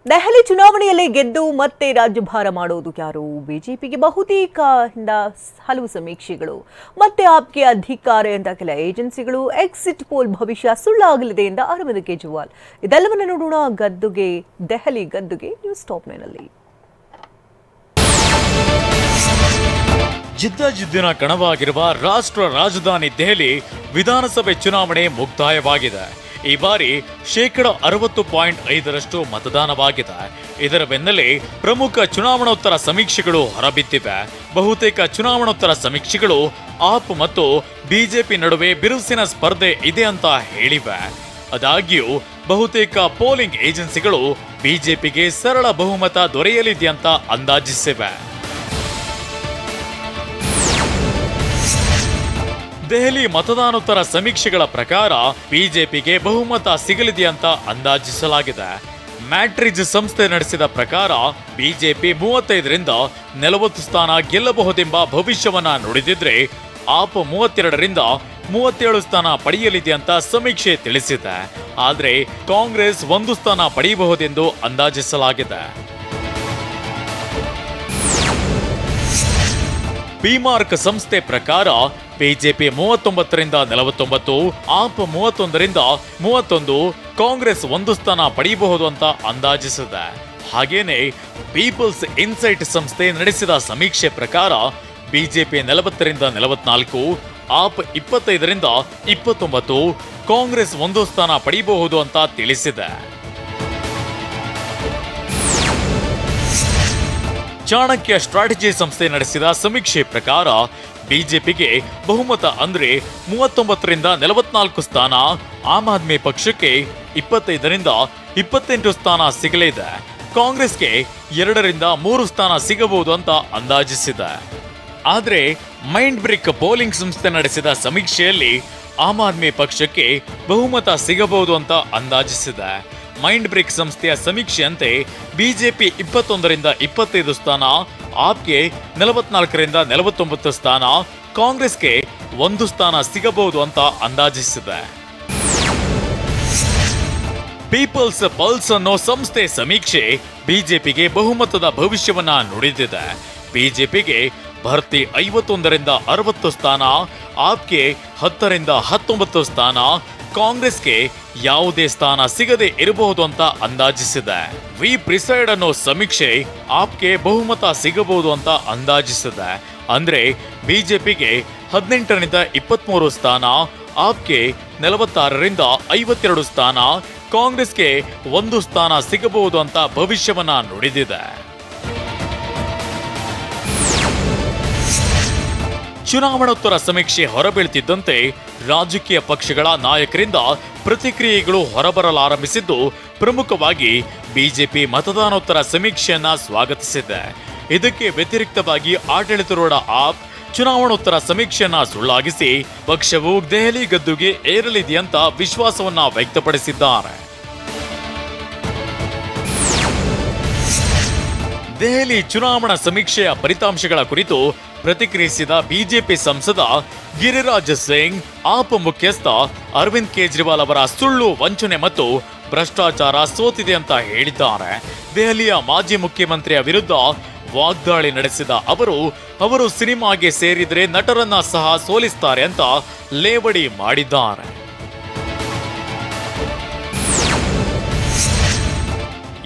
ದೆಹಲಿ ಚುನಾವಣೆಯಲ್ಲಿ ಗೆದ್ದು ಮತ್ತೆ ರಾಜ್ಯಭಾರ ಮಾಡುವುದು ಯಾರು? ಬಿಜೆಪಿಗೆ ಬಹುತೇಕ ಹಲವು ಸಮೀಕ್ಷೆಗಳು ಮತ್ತೆ ಆಪ್ಗೆ ಅಧಿಕಾರ ಎಂದ ಕೆಲ ಏಜೆನ್ಸಿಗಳು ಎಕ್ಸಿಟ್ ಪೋಲ್ ಭವಿಷ್ಯ ಸುಳ್ಳಾಗಲಿದೆ ಎಂದ ಅರವಿಂದ್ ಕೇಜ್ರಿವಾಲ್. ಇದೆಲ್ಲವನ್ನ ನೋಡೋಣ ಗದ್ದುಗೆ ದೆಹಲಿ ಗದ್ದುಗೆ ನ್ಯೂಸ್ ಟಾಪ್ ನಲ್ಲಿ. ಜಿದ್ದಾಜಿದ್ದಿನ ಕಣವಾಗಿರುವ ರಾಷ್ಟ್ರ ರಾಜಧಾನಿ ದೆಹಲಿ ವಿಧಾನಸಭೆ ಚುನಾವಣೆ ಮುಕ್ತಾಯವಾಗಿದೆ. ಈ ಬಾರಿ 60.5% ಮತದಾನವಾಗಿದೆ. ಇದರ ಬೆನ್ನಲ್ಲೇ ಪ್ರಮುಖ ಚುನಾವಣೋತ್ತರ ಸಮೀಕ್ಷೆಗಳು ಹೊರಬಿದ್ದಿವೆ. ಬಹುತೇಕ ಚುನಾವಣೋತ್ತರ ಸಮೀಕ್ಷೆಗಳು ಆಪ್ ಮತ್ತು ಬಿಜೆಪಿ ನಡುವೆ ಬಿರುಸಿನ ಸ್ಪರ್ಧೆ ಇದೆ ಅಂತ ಹೇಳಿವೆ. ಆದಾಗ್ಯೂ ಬಹುತೇಕ ಪೋಲಿಂಗ್ ಏಜೆನ್ಸಿಗಳು ಬಿಜೆಪಿಗೆ ಸರಳ ಬಹುಮತ ದೊರೆಯಲಿದೆ ಅಂತ ಅಂದಾಜಿಸಿವೆ. ದೆಹಲಿ ಮತದಾನೋತ್ತರ ಸಮೀಕ್ಷೆಗಳ ಪ್ರಕಾರ ಬಿಜೆಪಿಗೆ ಬಹುಮತ ಸಿಗಲಿದೆ ಅಂತ ಅಂದಾಜಿಸಲಾಗಿದೆ. ಮ್ಯಾಟ್ರಿಜ್ ಸಂಸ್ಥೆ ನಡೆಸಿದ ಪ್ರಕಾರ ಬಿಜೆಪಿ 35ರಿಂದ 40 ಸ್ಥಾನ ಗೆಲ್ಲಬಹುದೆಂಬ ಭವಿಷ್ಯವನ್ನ ನುಡಿದಿದ್ರೆ ಆಪ್ 32ರಿಂದ 37 ಸ್ಥಾನ ಪಡೆಯಲಿದೆ ಅಂತ ಸಮೀಕ್ಷೆ ತಿಳಿಸಿದೆ. ಆದರೆ ಕಾಂಗ್ರೆಸ್ 1 ಸ್ಥಾನ ಪಡೆಯಬಹುದೆಂದು ಅಂದಾಜಿಸಲಾಗಿದೆ. ಪಿಮಾರ್ಕ್ ಸಂಸ್ಥೆ ಪ್ರಕಾರ ಬಿಜೆಪಿ 39ರಿಂದ 49, ಆಪ್ 31ರಿಂದ 31, ಕಾಂಗ್ರೆಸ್ 1 ಸ್ಥಾನ ಪಡೆಯಬಹುದು ಅಂತ ಅಂದಾಜಿಸಿದೆ. ಹಾಗೇನೆ ಪೀಪಲ್ಸ್ ಇನ್ಸೈಟ್ ಸಂಸ್ಥೆ ನಡೆಸಿದ ಸಮೀಕ್ಷೆ ಪ್ರಕಾರ ಬಿಜೆಪಿ 40ರಿಂದ 44, ಆಪ್ 25ರಿಂದ 29, ಕಾಂಗ್ರೆಸ್ 1 ಸ್ಥಾನ ಪಡೆಯಬಹುದು ಅಂತ ತಿಳಿಸಿದೆ. ಚಾಣಕ್ಯ ಸ್ಟ್ರಾಟಜಿ ಸಂಸ್ಥೆ ನಡೆಸಿದ ಸಮೀಕ್ಷೆ ಪ್ರಕಾರ ಬಿಜೆಪಿಗೆ ಬಹುಮತ ಅಂದ್ರೆ 39ರಿಂದ 44 ಸ್ಥಾನ, ಆಮ್ ಆದ್ಮಿ ಪಕ್ಷಕ್ಕೆ 25ರಿಂದ 28 ಸ್ಥಾನ ಸಿಗಲಿದೆ. ಕಾಂಗ್ರೆಸ್ಗೆ 2ರಿಂದ 3 ಸ್ಥಾನ ಸಿಗಬಹುದು ಅಂತ ಅಂದಾಜಿಸಿದೆ. ಆದರೆ ಮೈಂಡ್ ಬ್ರಿಕ್ ಪೋಲಿಂಗ್ ಸಂಸ್ಥೆ ನಡೆಸಿದ ಸಮೀಕ್ಷೆಯಲ್ಲಿ ಆಮ್ ಆದ್ಮಿ ಪಕ್ಷಕ್ಕೆ ಬಹುಮತ ಸಿಗಬಹುದು ಅಂತ ಅಂದಾಜಿಸಿದೆ. ಮೈಂಡ್ ಬ್ರಿಕ್ ಸಂಸ್ಥೆಯ ಸಮೀಕ್ಷೆಯಂತೆ ಬಿಜೆಪಿ 21ರಿಂದ 25 ಸ್ಥಾನ, ಆಪ್ಗೆ 44ರಿಂದ 49 ಸ್ಥಾನ, ಕಾಂಗ್ರೆಸ್ಗೆ 1 ಸ್ಥಾನ ಸಿಗಬಹುದು ಅಂತ ಅಂದಾಜಿಸಿದೆ. ಪೀಪಲ್ಸ್ ಪಲ್ಸ್ ಅನ್ನೋ ಸಂಸ್ಥೆ ಸಮೀಕ್ಷೆ ಬಿಜೆಪಿಗೆ ಬಹುಮತದ ಭವಿಷ್ಯವನ್ನ ನುಡಿದಿದೆ. ಬಿಜೆಪಿಗೆ ಭರ್ತಿ 51ರಿಂದ 60 ಸ್ಥಾನ, ಆಪ್ಗೆ 10ರಿಂದ 19 ಸ್ಥಾನ, ಕಾಂಗ್ರೆಸ್ಗೆ ಯಾವುದೇ ಸ್ಥಾನ ಸಿಗದೆ ಇರಬಹುದು ಅಂತ ಅಂದಾಜಿಸಿದೆ. ವಿ ಪ್ರಿಸೈಡ್ ಅನ್ನೋ ಸಮೀಕ್ಷೆ ಆಪ್ಗೆ ಬಹುಮತ ಸಿಗಬಹುದು ಅಂತ ಅಂದಾಜಿಸಿದೆ. ಅಂದ್ರೆ ಬಿಜೆಪಿಗೆ 18ರಿಂದ 23 ಸ್ಥಾನ, ಆಪ್ಗೆ 46ರಿಂದ 52 ಸ್ಥಾನ, ಕಾಂಗ್ರೆಸ್ಗೆ 1 ಸ್ಥಾನ ಸಿಗಬಹುದು ಅಂತ ಭವಿಷ್ಯವನ್ನ ನುಡಿದಿದೆ. ಚುನಾವಣೋತ್ತರ ಸಮೀಕ್ಷೆ ಹೊರಬೀಳ್ತಿದ್ದಂತೆ ರಾಜಕೀಯ ಪಕ್ಷಗಳ ನಾಯಕರಿಂದ ಪ್ರತಿಕ್ರಿಯೆಗಳು ಹೊರಬರಲಾರಂಭಿಸಿದ್ದು, ಪ್ರಮುಖವಾಗಿ ಬಿಜೆಪಿ ಮತದಾನೋತ್ತರ ಸಮೀಕ್ಷೆಯನ್ನ ಸ್ವಾಗತಿಸಿದೆ. ಇದಕ್ಕೆ ವ್ಯತಿರಿಕ್ತವಾಗಿ ಆಡಳಿತಾರೂಢ ಆಪ್ ಚುನಾವಣೋತ್ತರ ಸಮೀಕ್ಷೆಯನ್ನ ಸುಳ್ಳಾಗಿಸಿ ಪಕ್ಷವು ದೆಹಲಿ ಗದ್ದುಗೆ ಏರಲಿದೆ ಅಂತ ವಿಶ್ವಾಸವನ್ನ ವ್ಯಕ್ತಪಡಿಸಿದ್ದಾರೆ. ದೆಹಲಿ ಚುನಾವಣಾ ಸಮೀಕ್ಷೆಯ ಫಲಿತಾಂಶಗಳ ಕುರಿತು ಪ್ರತಿಕ್ರಿಯಿಸಿದ ಬಿಜೆಪಿ ಸಂಸದ ಗಿರಿರಾಜ್ ಸಿಂಗ್, ಆಪ್ ಮುಖ್ಯಸ್ಥ ಅರವಿಂದ್ ಕೇಜ್ರಿವಾಲ್ ಅವರ ಸುಳ್ಳು, ವಂಚನೆ ಮತ್ತು ಭ್ರಷ್ಟಾಚಾರ ಸೋತಿದೆ ಅಂತ ಹೇಳಿದ್ದಾರೆ. ದೆಹಲಿಯ ಮಾಜಿ ಮುಖ್ಯಮಂತ್ರಿಯ ವಿರುದ್ಧ ವಾಗ್ದಾಳಿ ನಡೆಸಿದ ಅವರು ಸಿನಿಮಾಗೆ ಸೇರಿದರೆ ನಟರನ್ನ ಸಹ ಸೋಲಿಸ್ತಾರೆ ಅಂತ ಲೇವಡಿ ಮಾಡಿದ್ದಾರೆ.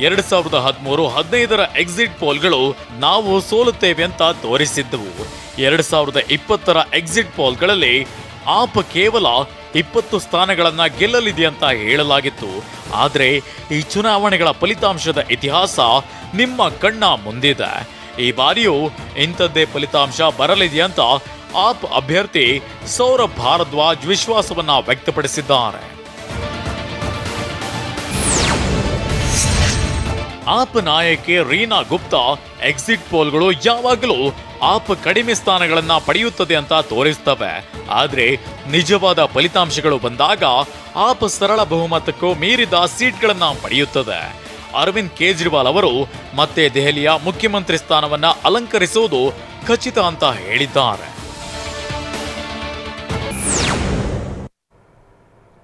2013-15ರ ಎಕ್ಸಿಟ್ ಪೋಲ್ಗಳು ನಾವು ಸೋಲುತ್ತೇವೆ ಅಂತ ತೋರಿಸಿದ್ದವು. 2020ರ ಎಕ್ಸಿಟ್ ಪೋಲ್ಗಳಲ್ಲಿ ಆಪ್ ಕೇವಲ 20 ಸ್ಥಾನಗಳನ್ನ ಗೆಲ್ಲಲಿದೆ ಅಂತ ಹೇಳಲಾಗಿತ್ತು. ಆದರೆ ಈ ಚುನಾವಣೆಗಳ ಫಲಿತಾಂಶದ ಇತಿಹಾಸ ನಿಮ್ಮ ಕಣ್ಣ ಮುಂದಿದೆ. ಈ ಬಾರಿಯೂ ಇಂಥದ್ದೇ ಫಲಿತಾಂಶ ಬರಲಿದೆ ಅಂತ ಆಪ್ ಅಭ್ಯರ್ಥಿ ಸೌರಭ್ ಭಾರದ್ವಾಜ್ ವಿಶ್ವಾಸವನ್ನ ವ್ಯಕ್ತಪಡಿಸಿದ್ದಾರೆ. ಆಪ್ ನಾಯಕಿ ರೀನಾ ಗುಪ್ತಾ, ಎಕ್ಸಿಟ್ ಪೋಲ್ಗಳು ಯಾವಾಗಲೂ ಆಪ್ ಕಡಿಮೆ ಸ್ಥಾನಗಳನ್ನ ಪಡೆಯುತ್ತದೆ ಅಂತ ತೋರಿಸ್ತವೆ. ಆದರೆ ನಿಜವಾದ ಫಲಿತಾಂಶಗಳು ಬಂದಾಗ ಆಪ್ ಸರಳ ಬಹುಮತಕ್ಕೂ ಮೀರಿದ ಸೀಟ್ಗಳನ್ನ ಪಡೆಯುತ್ತದೆ. ಅರವಿಂದ್ ಕೇಜ್ರಿವಾಲ್ ಅವರು ಮತ್ತೆ ದೆಹಲಿಯ ಮುಖ್ಯಮಂತ್ರಿ ಸ್ಥಾನವನ್ನ ಅಲಂಕರಿಸುವುದು ಖಚಿತ ಅಂತ ಹೇಳಿದ್ದಾರೆ.